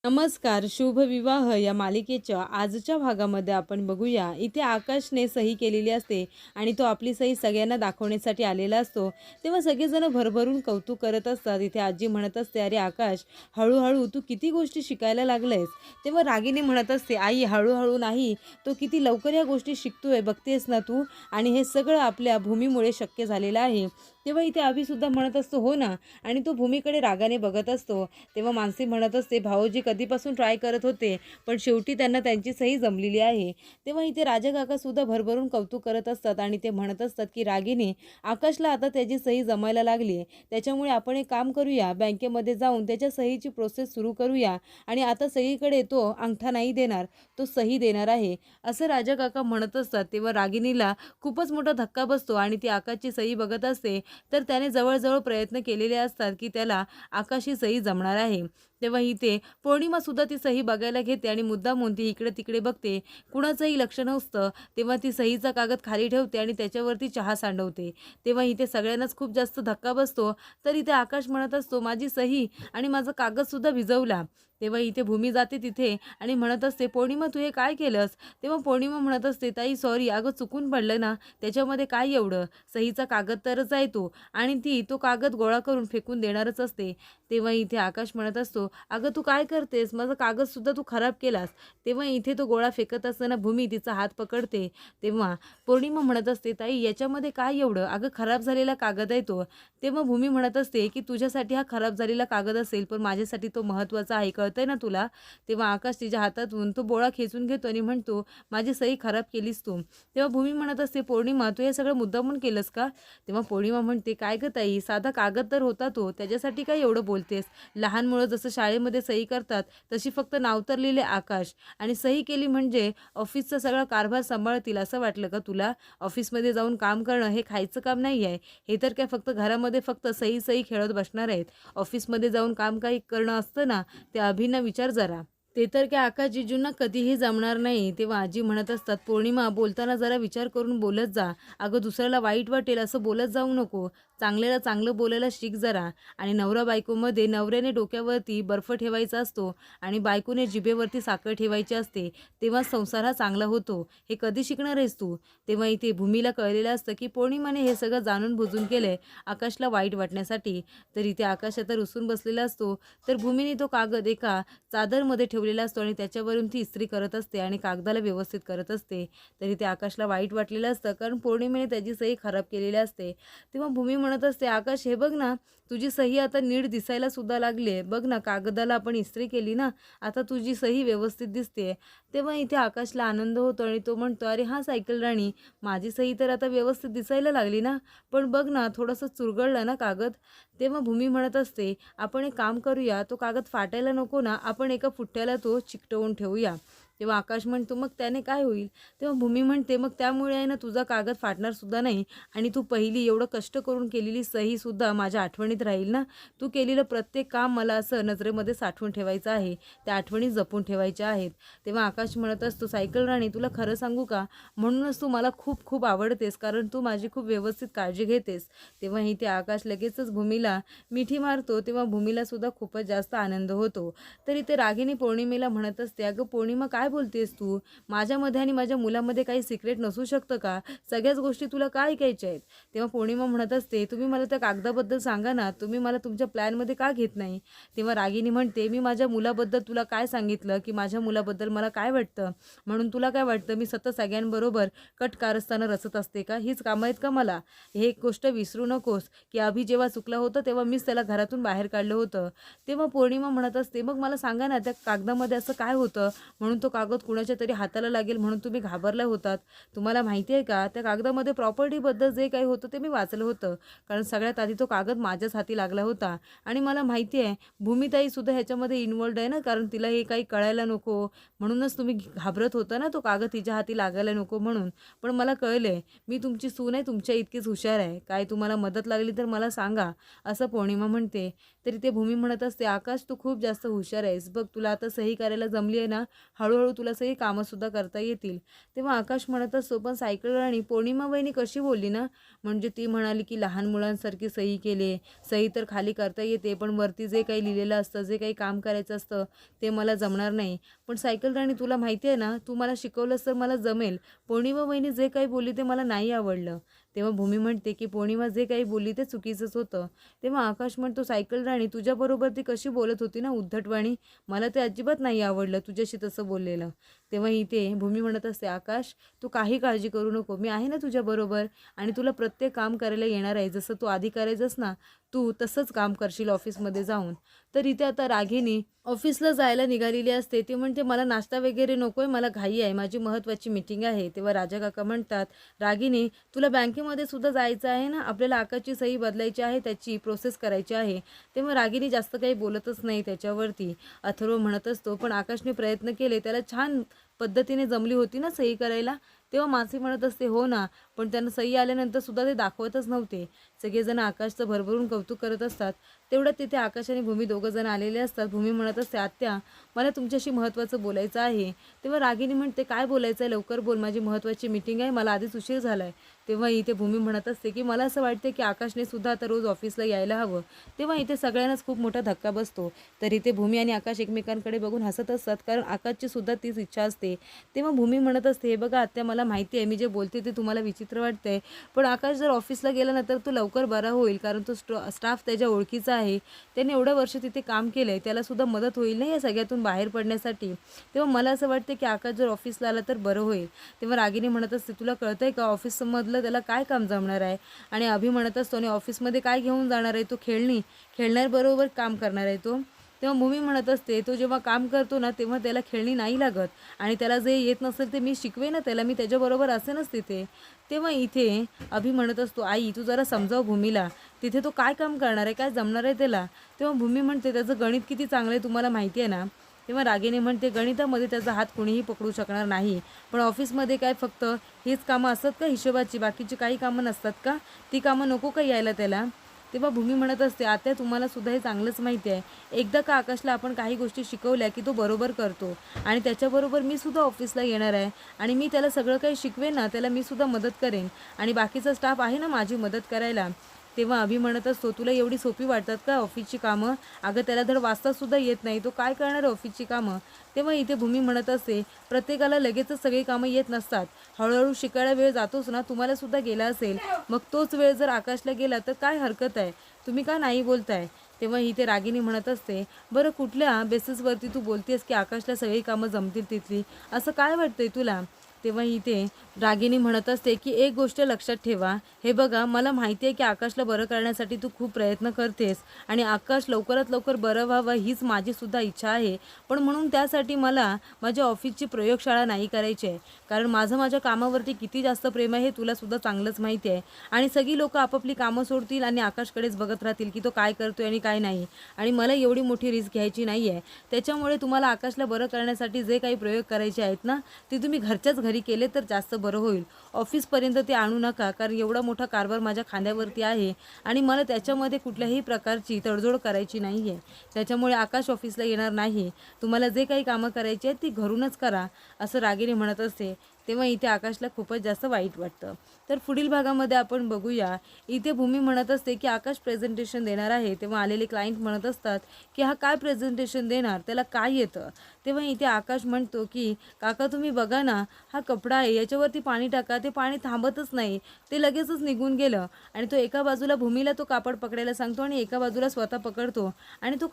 नमस्कार. शुभ विवाह या मालिकेच्या आजच्या भागामध्ये आपण बघूया. इथे आकाशने सही केलेली असते आणि तो आपली सही सगळ्यांना दाखवण्यासाठी आलेला असतो. तेव्हा सगळेजण भरभरून कौतुक करत असतात. इथे आजी म्हणत असते, "अरे आकाश, हळूहळू तू किती गोष्टी शिकायला लागलायस." तेव्हा रागिनी म्हणत असते, "आई, हळूहळू नाही, तो किती लवकर या गोष्टी शिकतोय बघतेस ना तू, आणि हे सगळं आपल्या भूमीमुळे शक्य झालेलं आहे." तेव्हा इथे अभिसुद्धा म्हणत असतो, "हो ना." आणि तो भूमीकडे रागाने बघत असतो. तेव्हा मानसी म्हणत असते, "भाऊजी कधीपासून ट्राय करत होते, पण शेवटी त्यांना त्यांची सही जमलेली आहे." तेव्हा इथे राजा काका सुद्धा भरभरून कौतुक करत असतात आणि ते म्हणत असतात की रागिनी, आकाशला आता त्याची सही जमायला लागली आहे, त्याच्यामुळे आपण एक काम करूया, बँकेमध्ये जाऊन त्याच्या सहीची प्रोसेस सुरू करूया आणि आता सहीकडे तो अंगठा नाही देणार, तो सही देणार आहे, असं राजा काका म्हणत असतात. तेव्हा रागिनीला खूपच मोठा धक्का बसतो आणि ती आकाशची सही बघत असते. तर त्याने जवळजवळ प्रयत्न केलेले असतात की त्याला आकाशची सही जमणार आहे. तेव्हा इथे पौर्णिमासुद्धा ती सही बघायला घेते आणि मुद्दामून ती इकडे तिकडे बघते. कुणाचंही लक्ष नसतं. तेव्हा ती सहीचा कागद खाली ठेवते आणि त्याच्यावरती चहा सांडवते. तेव्हा इथे सगळ्यांनाच खूप जास्त धक्का बसतो. तर इथे आकाश म्हणत असतो, "माझी सही आणि माझा कागदसुद्धा भिजवला." तेव्हा इथे भूमी जाते तिथे आणि म्हणत असते, "पौर्णिमा, तू हे काय केलंस?" तेव्हा पौर्णिमा म्हणत असते, "ताई सॉरी, अगं चुकून पडलं ना, त्याच्यामध्ये काय एवढं, सहीचा कागद तरच आहे तो." आणि ती तो कागद गोळा करून फेकून देणारच असते. तेव्हा इथे आकाश म्हणत असतो, "अगं तू काय करतेस? माझा कागदसुद्धा तू खराब केलास." तेव्हा इथे तो गोळा फेकत असताना भूमी तिचा हात पकडते. तेव्हा पौर्णिमा म्हणत असते, "ताई याच्यामध्ये काय एवढं? अगं खराब झालेला कागद आहे तो." तेव्हा भूमी म्हणत असते, की "तुझ्यासाठी हा खराब झालेला कागद असेल, पण माझ्यासाठी तो महत्त्वाचा आहे, कळतंय ना तुला?" तेव्हा आकाश तिच्या हातातून तो बोळा खेचून घेतो आणि म्हणतो, "माझी सही खराब केलीस तू." तेव्हा भूमी म्हणत असते, "पौर्णिमा, तू हे सगळं मुद्दामून केलंस का?" तेव्हा पौर्णिमा म्हणते, "काय गं ताई, साधा कागद तर होता तो, त्याच्यासाठी काय एवढं बोलतेस? लहान मुलं जसं शाळेमध्ये सही करतात, तशी फक्त नाव तर लिहिले आकाश, आणि सही केली म्हणजे ऑफिसचा सगळा कारभार सांभाळतील असं वाटलं का तुला? ऑफिसमध्ये जाऊन काम करणं हे खायचं काम नाही आहे. हे तर काय फक्त घरामध्ये फक्त सही सही खेळत बसणार आहेत. ऑफिसमध्ये जाऊन काम काही करणं असतं ना, ते अभिंना विचार जरा. ते तर काय आकाश जिजूंना कधीही जमणार नाही." तेव्हा आजी म्हणत असतात, "पौर्णिमा, बोलताना जरा विचार करून बोलत जा. अगं दुसऱ्याला वाईट वाटेल असं बोलत जाऊ नको. चांगल्याला चांगलं बोलायला शिक जरा. आणि नवरा बायकोमध्ये नवऱ्याने डोक्यावरती बर्फ ठेवायचा असतो आणि बायकोने जिभेवरती साखर ठेवायची असते. तेव्हा संसार हा चांगला होतो. हे कधी शिकणार आहेस तू?" तेव्हा इथे भूमीला कळलेलं असतं की पौर्णिमाने हे सगळं जाणून बुजून केलंय आकाशला वाईट वाटण्यासाठी. तर इथे आकाश आता रुसून बसलेला असतो. तर भूमीने तो कागद एका चादरमध्ये ठेवलेला असतो आणि त्याच्यावरून ती इस्त्री करत असते आणि कागदाला व्यवस्थित करत असते. तरी ते आकाशला वाईट वाटलेलं असतं, कारण पौर्णिमेने त्याची सही खराब केलेली असते. तेव्हा भूमी म्हणत असते, "आकाश, हे बघ ना, तुझी सही आता नीट दिसायला सुद्धा लागली आहे. बघ ना, कागदाला आपण इस्त्री केली ना, आता तुझी सही व्यवस्थित दिसते." तेव्हा इथे आकाशला आनंद होतो आणि तो म्हणतो, "अरे हां सायकल राणी, माझी सही तर आता व्यवस्थित दिसायला लागली ना, पण बघ ना, थोडंसं चुरगळला ना कागद." तेव्हा भूमी म्हणत असते, "आपण एक काम करूया, तो कागद फाटायला नको ना, आपण एका पुठ्ठ्याला तो चिकटवून ठेवूया." तेव्हा आकाश म्हणतो, "मग त्याने काय होईल?" तेव्हा भूमी म्हणते, "मग त्यामुळे आहे ना, तुझा कागद फाटणार सुद्धा नाही आणि तू पहिली एवढं कष्ट करून केलेली सहीसुद्धा माझ्या आठवणीत राहील ना. तू केलेलं प्रत्येक काम मला असं नजरेमध्ये साठवून ठेवायचं आहे. त्या आठवणी जपून ठेवायच्या आहेत." तेव्हा आकाश म्हणत असतो, "सायकल राणी, तुला खरं सांगू का? म्हणूनच तू मला खूप खूप आवडतेस, कारण तू माझी खूप व्यवस्थित काळजी घेतेस." तेव्हा इथे आकाश लगेचच भूमीला मिठी मारतो. तेव्हा भूमीला सुद्धा खूपच जास्त आनंद होतो. तर इथे रागिनी पौर्णिमेला म्हणत असते, "अगं पौर्णिमा, काय बोलतेस तू? माझ्यामध्ये आणि माझ्या मुलामध्ये काही सिक्रेट नसू शकतं का? सगळ्याच गोष्टी तुला का ऐकायच्या आहेत?" तेव्हा पौर्णिमा म्हणत असते, "तुम्ही मला त्या कागदाबद्दल सांगा ना, तुम्ही मला तुमच्या प्लॅनमध्ये का घेत नाही?" तेव्हा रागिनी म्हणते, "मी माझ्या मुलाबद्दल तुला काय सांगितलं, की माझ्या मुलाबद्दल मला काय वाटतं? म्हणून तुला काय वाटतं मी सतत सगळ्यांबरोबर कट कारस्थानं रचत असते का? हीच कामं आहेत का मला? हे एक गोष्ट विसरू नकोस, की अभि जेव्हा चुकला होता तेव्हा मीच त्याला घरातून बाहेर काढलं होतं." तेव्हा पौर्णिमा म्हणत असते, "मग मला सांगा ना, त्या कागदामध्ये असं काय होतं म्हणून तो कागद कुणाच्या तरी हाताला लागेल म्हणून तुम्ही घाबरला होतात? तुम्हाला माहिती आहे का, त्या कागदामध्ये प्रॉपर्टीबद्दल जे काही होतं ते मी वाचलं होतं. कारण सगळ्यात आधी तो कागद माझ्याच हाती लागला होता आणि मला माहिती आहे भूमिताईसुद्धा ह्याच्यामध्ये इन्व्हॉल्वड आहे ना, कारण तिला हे काही कळायला नको म्हणूनच तुम्ही घाबरत होता ना, तो कागद तिच्या हाती लागायला नको म्हणून. पण मला कळलंय, मी तुमची सून आहे, तुमच्या इतकीच हुशार आहे. काय तुम्हाला मदत लागली तर मला सांगा." असं पौर्णिमा म्हणते. तरी ते भूमी म्हणत असते, "आकाश, तू खूप जास्त हुशार आहेस. बघ तुला आता सही करायला जमली आहे ना, हळूहळू हळूहळू तुला सगळी कामंसुद्धा करता येतील. तेव्हा आकाश म्हणत असतो, पण सायकल राणी पौर्णिमा वहिनी कशी बोलली ना, म्हणजे ती म्हणाली की लहान मुलांसारखी सही केली, सही तर खाली करता येते, पण वरती जे काही लिहिलेलं असतं, जे काही काम करायचं असतं ते मला जमणार नाही. पण सायकल राणी तुला माहिती आहे ना, तू मला शिकवलंस तर मला जमेल. पौर्णिमा वहिनी जे काही बोलली ते मला नाही आवडलं. तेव्हा भूमी म्हणते की पौर्णिमा जे काही बोलली ते चुकीचंच होतं. तेव्हा आकाश म्हणतो, सायकल राणी तुझ्याबरोबर ती कशी बोलत होती ना उद्धटवाणी, मला ते अजिबात नाही आवडलं तुझ्याशी तसं बोललेलं. तेव्हा इथे भूमी म्हणत असते, आकाश तू काही काळजी करू नको, मी आहे ना तुझ्याबरोबर आणि तुला प्रत्येक काम करायला येणार आहे. जसं तू आधी करायचंस ना, तू तसंच काम करशील ऑफिसमध्ये जाऊन. तर इथे आता रागिनी ऑफिसला जायला निघालेली असते. ती म्हणते, मला नाश्ता वगैरे नको आहे, मला घाई आहे, माझी महत्त्वाची मीटिंग आहे. तेव्हा राजा काका म्हणतात, रागिनी तुला बँकेमध्ये सुद्धा जायचं आहे ना, आपल्याला आकाशची सही बदलायची आहे, त्याची प्रोसेस करायची आहे. तेव्हा रागिनी जास्त काही बोलतच नाही त्याच्यावरती. अथर्व म्हणत असतो, पण आकाशने प्रयत्न केले, त्याला छान पद्धतीने जमली होती ना सही करायला. तेव्हा मानसी म्हणत असते, हो ना, पण त्यांना सही आल्यानंतर सुद्धा ते दाखवतच नव्हते. सगळेजण आकाशचं भरभरून कौतुक करत असतात. तेवढ्यात तिथे आकाश आणि भूमी दोघंजण आलेले असतात. भूमी म्हणत असते, आत्या मला तुमच्याशी महत्त्वाचं बोलायचं आहे. तेव्हा रागिनी म्हणते, काय बोलायचं आहे, लवकर बोल, माझी महत्त्वाची मीटिंग आहे, मला आधीच उशीर झाला आहे. तेव्हा इथे भूमी म्हणत असते की मला असं वाटते की आकाशने सुद्धा आता रोज ऑफिसला यायला हवं. तेव्हा इथे सगळ्यांनाच खूप मोठा धक्का बसतो. तर इथे भूमी आणि आकाश एकमेकांकडे बघून हसत असतात, कारण आकाशची सुद्धा तीच इच्छा असते. तेव्हा भूमी म्हणत असते, हे बघा आत्या, मला माहिती आहे मी जे बोलते ते तुम्हाला विचित्र वाटतंय, पण आकाश जर ऑफिसला गेला ना तर तो लवकर बरा होईल, कारण तो स्टाफ त्याच्या ओळखीचा आहे. त्याने एवढं वर्ष तिथे काम केलं आहे, त्याला सुद्धा मदत होईल ना या सगळ्यातून बाहेर पडण्यासाठी. तेव्हा मला असं वाटतं की आकाश जर ऑफिसला आला तर बरं होईल. तेव्हा रागिनी म्हणत असते, तुला कळतंय का ऑफिसमधलं त्याला काय काम जमणार आहे. आणि अभि म्हणत असतो, आणि ऑफिसमध्ये काय घेऊन जाणार आहे तो, खेळण्याबरोबर काम करणार आहे तो. तेव्हा भूमी म्हणत असते, तो जेव्हा काम करतो ना तेव्हा त्याला खेळणी नाही लागत, आणि त्याला जे येत नसेल ते मी शिकवे ना त्याला, मी त्याच्याबरोबर असेनच तिथे. तेव्हा इथे अभि म्हणत असतो, आई तू जरा समजाव भूमीला, तिथे तो काय काम करणार आहे, काय जमणार आहे त्याला. तेव्हा भूमी म्हणते, त्याचं गणित किती चांगलं आहे तुम्हाला माहिती आहे ना. तेव्हा रागिनी म्हणते, गणितामध्ये त्याचा हात कोणीही पकडू शकणार नाही, पण ऑफिसमध्ये काय फक्त हीच कामं असतात का हिशोबाची, बाकीची काही कामं नसतात का, ती कामं नको का यायला त्याला. तेव्हा भूमी म्हणत असते, आता तुम्हाला सुद्धा हे चांगलंच माहिती आहे, एकदा का आकाशला आपण काही गोष्टी शिकवल्या की तो बरोबर करतो, आणि त्याच्याबरोबर मी सुद्धा ऑफिसला येणार आहे आणि मी त्याला सगळं काही शिकवेन ना, त्याला मी सुद्धा मदत करेन, आणि बाकीचा स्टाफ आहे ना माझी मदत करायला. तेव्हा अभि म्हणत असतो, तुला एवढी सोपी वाटतात का ऑफिसची कामं, अगं त्याला धड वाचतासुद्धा येत नाही, तो काय करणार ऑफिसची कामं. तेव्हा इथे भूमी म्हणत असते, प्रत्येकाला लगेचच सगळी कामं येत नसतात, हळूहळू शिकायला वेळ जातोच ना, तुम्हाला सुद्धा गेला असेल, मग तोच वेळ जर आकाशला गेला तर काय हरकत आहे, तुम्ही का नाही बोलताय. तेव्हा इथे रागिनी म्हणत असते, बरं कुठल्या बेसिसवरती तू बोलतेस की आकाशला सगळी कामं जमतील तिथली, असं काय वाटतंय तुला. तेव्हा इथे रागिनी म्हणत असते की एक गोष्ट लक्षात ठेवा, हे बघा मला माहिती आहे की आकाशला बरं करण्यासाठी तू खूप प्रयत्न करतेस, आणि आकाश लवकरात लवकर बरं व्हावं हीच माझी सुद्धा इच्छा आहे, पण म्हणून त्यासाठी मला माझ्या ऑफिसची प्रयोगशाळा नाही करायची आहे, कारण माझ्या कामावरती किती जास्त प्रेम आहे हे तुला सुद्धा चांगलंच माहिती आहे, आणि सगळी लोक आपापली कामं सोडतील आणि आकाशकडेच बघत राहतील की तो काय करतोय आणि काय नाही, आणि मला एवढी मोठी रिस्क घ्यायची नाही आहे. त्याच्यामुळे तुम्हाला आकाशला बरं करण्यासाठी जे काही प्रयोग करायचे आहेत ना, ते तुम्ही घरच्याच घरी केले तर जास्त बरं होईल. ऑफिसपर्यंत ते आणू नका, कारण एवढा मोठा कारभार माझ्या खांद्यावरती आहे आणि मला त्याच्यामध्ये कुठल्याही प्रकारची तडजोड करायची नाही आहे. त्याच्यामुळे आकाश ऑफिसला येणार नाही. तुम्हाला जे काही कामं करायची आहेत ती घरूनच करा, असं रागिनी म्हणत असते. तेव्हा इथे आकाशला खूपच जास्त वाईट वाटतं. तर पुढील भागामध्ये आपण बघूया. इथे भूमी म्हणत असते की आकाश प्रेझेंटेशन देणार आहे. तेव्हा आलेले क्लायंट म्हणत असतात की हा काय प्रेझेंटेशन देणार, त्याला काय येतं. तेव्हा इथे आकाश म्हणतो की काका तुम्ही बघा ना, हा कपडा आहे, याच्यावरती पाणी टाका, ते पाणी थांबतच नाही, ते लगेचच निघून गेलं. आणि तो एका बाजूला भूमीला तो कापड पकडायला सांगतो आणि एका बाजूला स्वतः पकडतो, आणि तो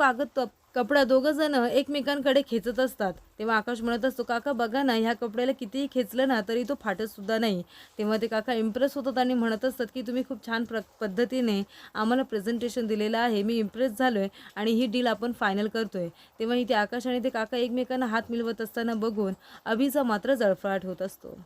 कपडा दोघं जण एकमेकांकडे खेचत असतात. तेव्हा आकाश म्हणत असतो, काका बघा ना, ह्या कपड्याला कितीही खेचलं ना तरी तो फाटत सुद्धा नाही. तेव्हा ते काका इम्प्रेस होतात आणि म्हणत असतात की तुम्ही खूप छान पद्धतीने आम्हाला प्रेझेंटेशन दिलेलं आहे, मी इम्प्रेस झालोय आणि ही डील आपण फायनल करतोय. तेव्हा इथे आकाश आणि ते काका एकमेकांना हात मिळवत असताना बघून अभिचा मात्र जळफळाट होत असतो.